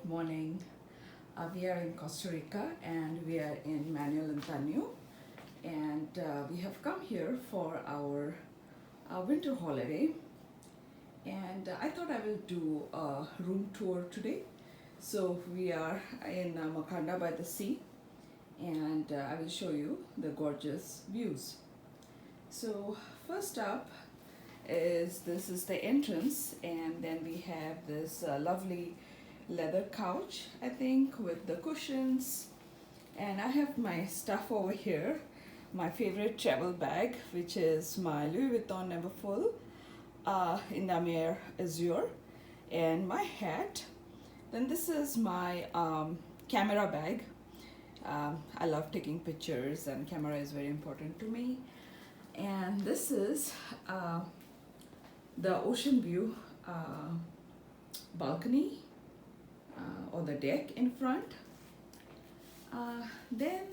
morning. We are in Costa Rica and we are in Manuel Antonio, and we have come here for our winter holiday, and I thought I will do a room tour today. So we are in Makanda by the sea, and I will show you the gorgeous views. So first up is this is the entrance, and then we have this lovely leather couch, I think, with the cushions, and I have my stuff over here, my favorite travel bag, which is my Louis Vuitton Neverfull in the Mer Azure, and my hat. Then this is my camera bag. I love taking pictures and camera is very important to me. And this is the ocean view balcony or the deck in front. Then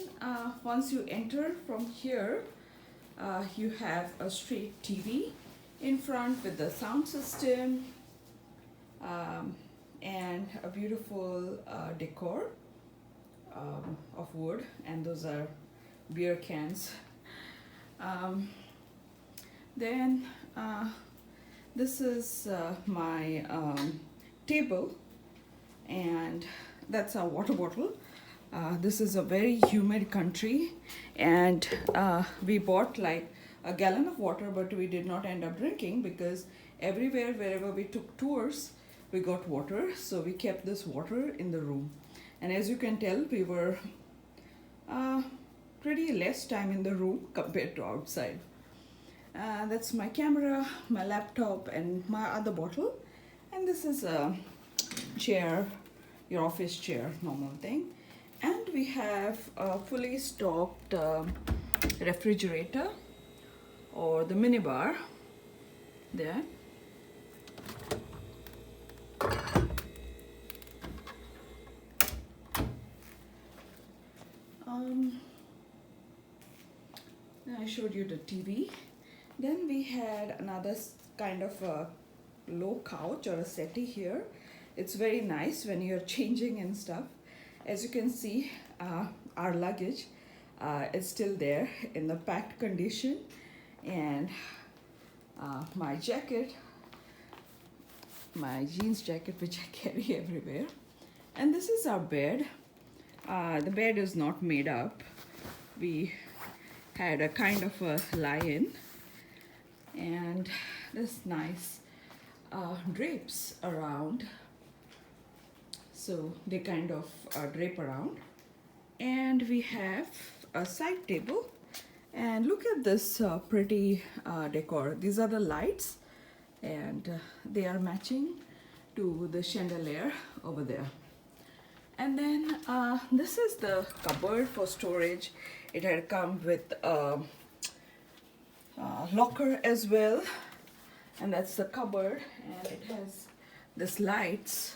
once you enter from here, you have a straight TV in front with the sound system and a beautiful decor of wood, and those are beer cans. Then this is my table, and that's our water bottle. This is a very humid country, and we bought like a gallon of water, but we did not end up drinking because everywhere wherever we took tours we got water, so we kept this water in the room. And as you can tell, we were pretty less time in the room compared to outside. That's my camera, my laptop, and my other bottle. And this is a chair, your office chair, normal thing. And we have a fully stocked refrigerator, or the mini bar there. I showed you the TV. Then we had another kind of a low couch or a settee here. It's very nice when you're changing and stuff. As you can see, our luggage is still there in the packed condition, and my jacket, my jeans jacket, which I carry everywhere. And this is our bed. The bed is not made up. We had a kind of a lie-in, and this nice drapes around, so they kind of drape around. And we have a side table, and look at this pretty decor. These are the lights, and they are matching to the chandelier over there. And then this is the cupboard for storage. It had come with a locker as well, and that's the cupboard, and it has this lights.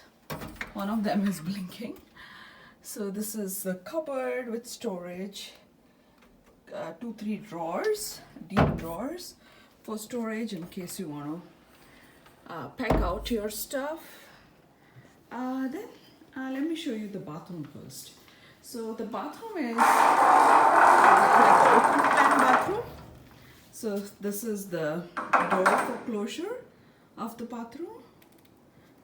One of them is blinking. So this is the cupboard with storage, 2-3 drawers, deep drawers for storage in case you want to pack out your stuff. Then let me show you the bathroom first. So the bathroom is like an open plan bathroom. So this is the door for closure of the bathroom,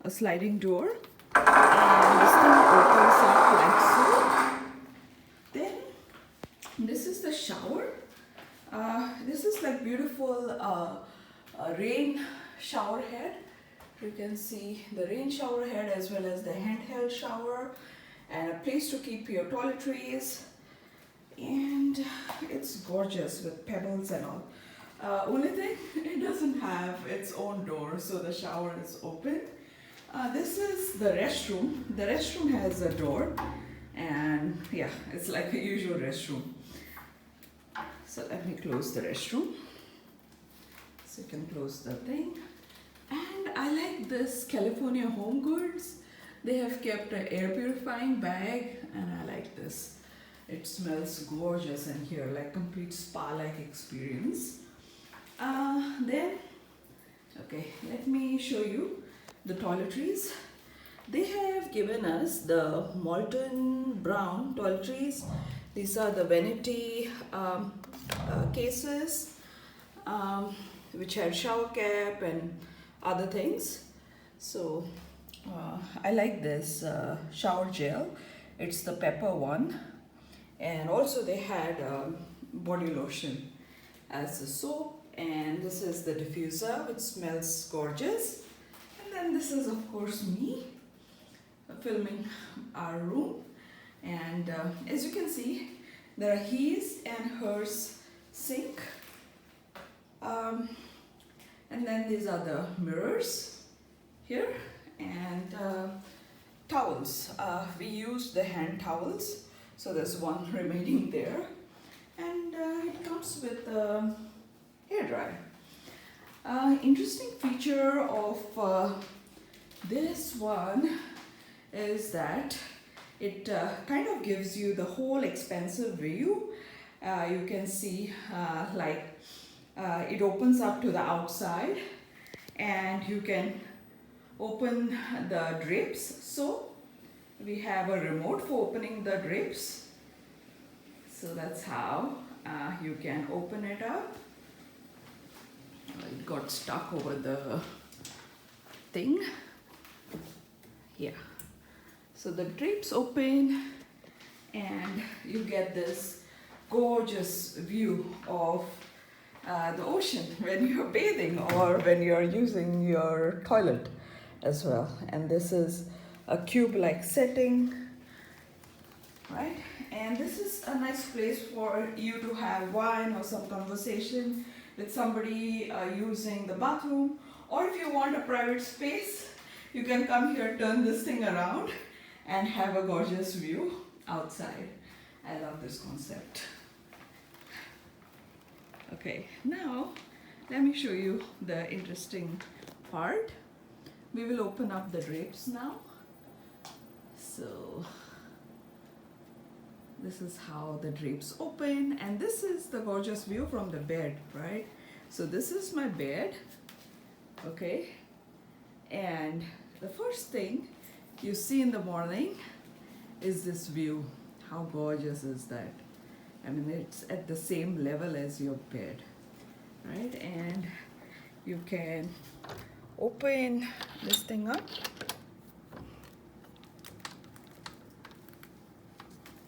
a sliding door, and this thing opens up like so. Then this is the shower. This is like beautiful rain shower head. You can see the rain shower head as well as the handheld shower, and a place to keep your toiletries, and it's gorgeous with pebbles and all. Only thing, it doesn't have its own door, so the shower is open. This is the restroom. The restroom has a door, and yeah, it's like a usual restroom. So let me close the restroom. So you can close the thing. And I like this California Home Goods. They have kept an air purifying bag, and I like this. It smells gorgeous in here, like complete spa-like experience. Then, okay, let me show you the toiletries. They have given us the molten brown toiletries. These are the vanity cases, which had shower cap and other things. So I like this shower gel. It's the pepper one, and also they had body lotion as the soap, and this is the diffuser which smells gorgeous. And then this is of course me filming our room, and as you can see there are his and hers sink, and then these are the mirrors here, and towels. We used the hand towels, so there's one remaining there, and it comes with a hair dryer. Interesting feature of this one is that it kind of gives you the whole expansive view. You can see it opens up to the outside, and you can open the drapes. So we have a remote for opening the drapes. So that's how you can open it up. It got stuck over the thing. Yeah. So the drapes open, and you get this gorgeous view of the ocean when you're bathing or when you're using your toilet as well. And this is a cube-like setting, right? And this is a nice place for you to have wine or some conversation with somebody using the bathroom, or if you want a private space, you can come here, turn this thing around, and have a gorgeous view outside. I love this concept. Okay, now let me show you the interesting part. We will open up the drapes now. So this is how the drapes open, and this is the gorgeous view from the bed, right? So this is my bed, okay? And the first thing you see in the morning is this view. How gorgeous is that? I mean, it's at the same level as your bed, right? And you can open this thing up.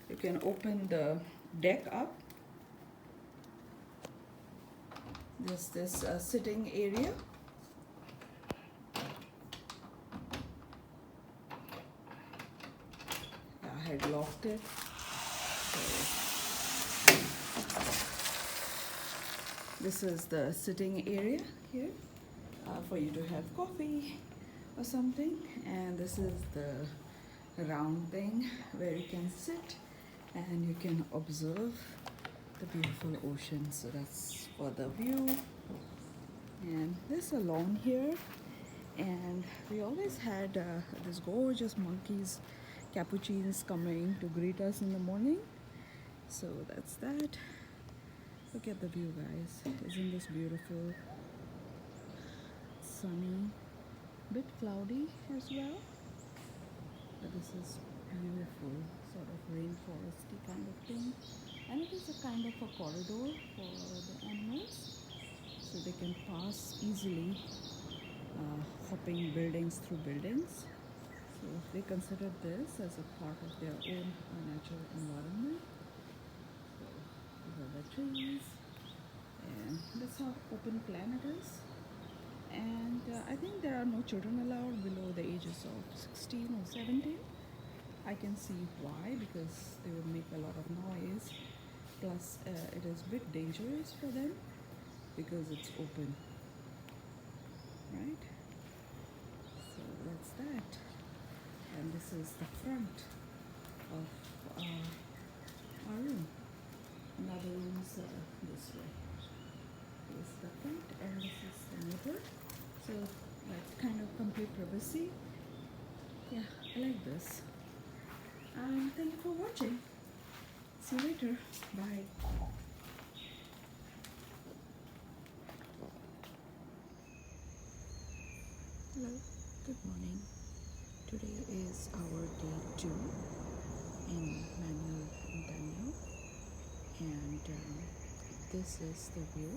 You can open the deck up. There's this sitting area. I had locked it. So this is the sitting area here for you to have coffee or something. And this is the round thing where you can sit and you can observe the beautiful ocean. So that's for the view. And there's a lawn here, and we always had these gorgeous monkeys, capuchins, coming to greet us in the morning. So that's that. Look at the view, guys. Isn't this beautiful? Sunny, bit cloudy as well, but this is beautiful, sort of rainforesty kind of thing. And it is a kind of a corridor for the animals, so they can pass easily, hopping buildings through buildings. So they consider this as a part of their own natural environment. So these are the trees, and that's how open plan it is. And I think there are no children allowed below the ages of 16 or 17. I can see why, because they would make a lot of noise. Plus, it is a bit dangerous for them because it's open, right? So that's that. And this is the front of our room. Another room is this way. This is the front, and this is the neighbor. So that's kind of complete privacy. Yeah, I like this. Thank you for watching. See you later. Bye. Hello. Good morning. Today is our day 2 in Manuel Antonio, and this is the view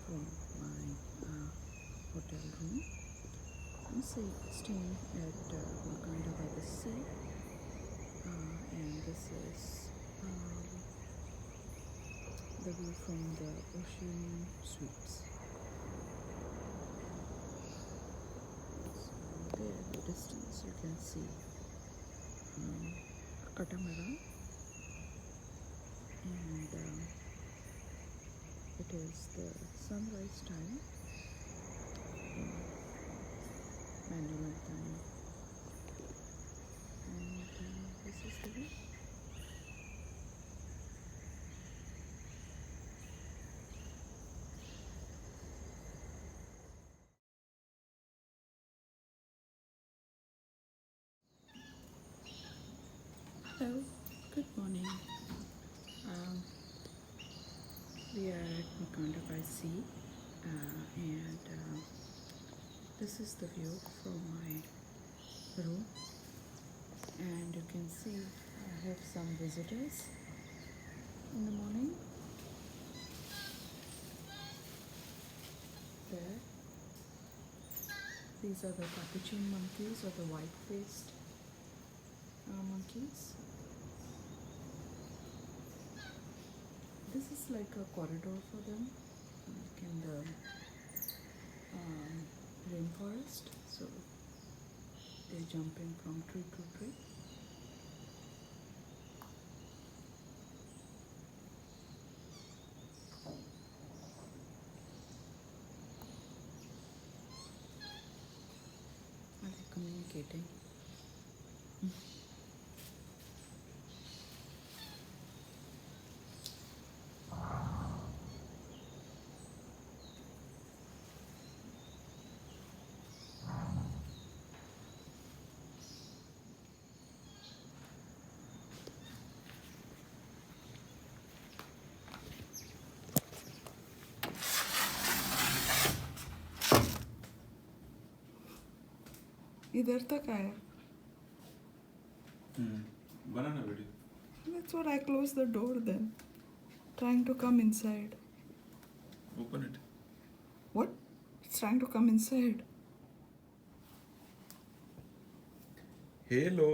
from my hotel room. I'm staying at Makanda by the sea, and this is the view from the ocean suites. So there in the distance you can see a catamaran, and it is the sunrise time in Manuel Antonio, and this is the view. Hello, good morning. Um, we are at Makanda by sea, and this is the view from my room, and you can see I have some visitors in the morning. There, these are the capuchin monkeys, or the white-faced monkeys. This is like a corridor for them, like in the rainforest. So they're jumping from tree to tree. Are they communicating? इधर तक आया. Banana video. That's what I closed the door then. Trying to come inside. Open it. What? It's trying to come inside. Hello.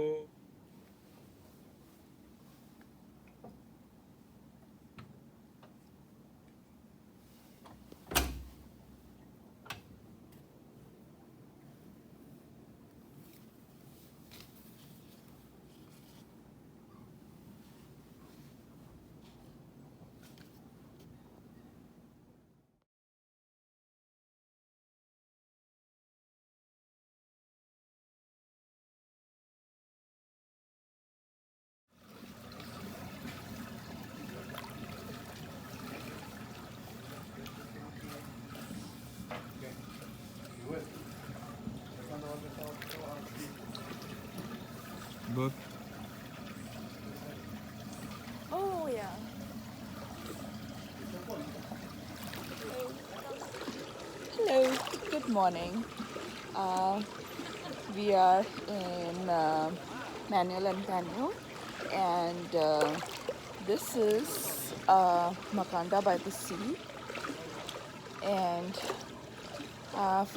Book. Oh yeah. Hello. Good morning. We are in Manuel Antonio, and this is Makanda by the sea, and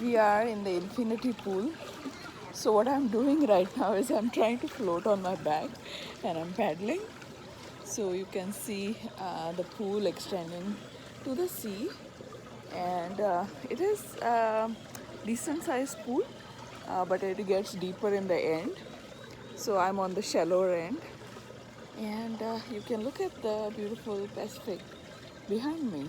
we are in the infinity pool. So what I'm doing right now is I'm trying to float on my back, and I'm paddling. So you can see the pool extending to the sea, and it is a decent sized pool, but it gets deeper in the end. So I'm on the shallower end, and you can look at the beautiful Pacific behind me.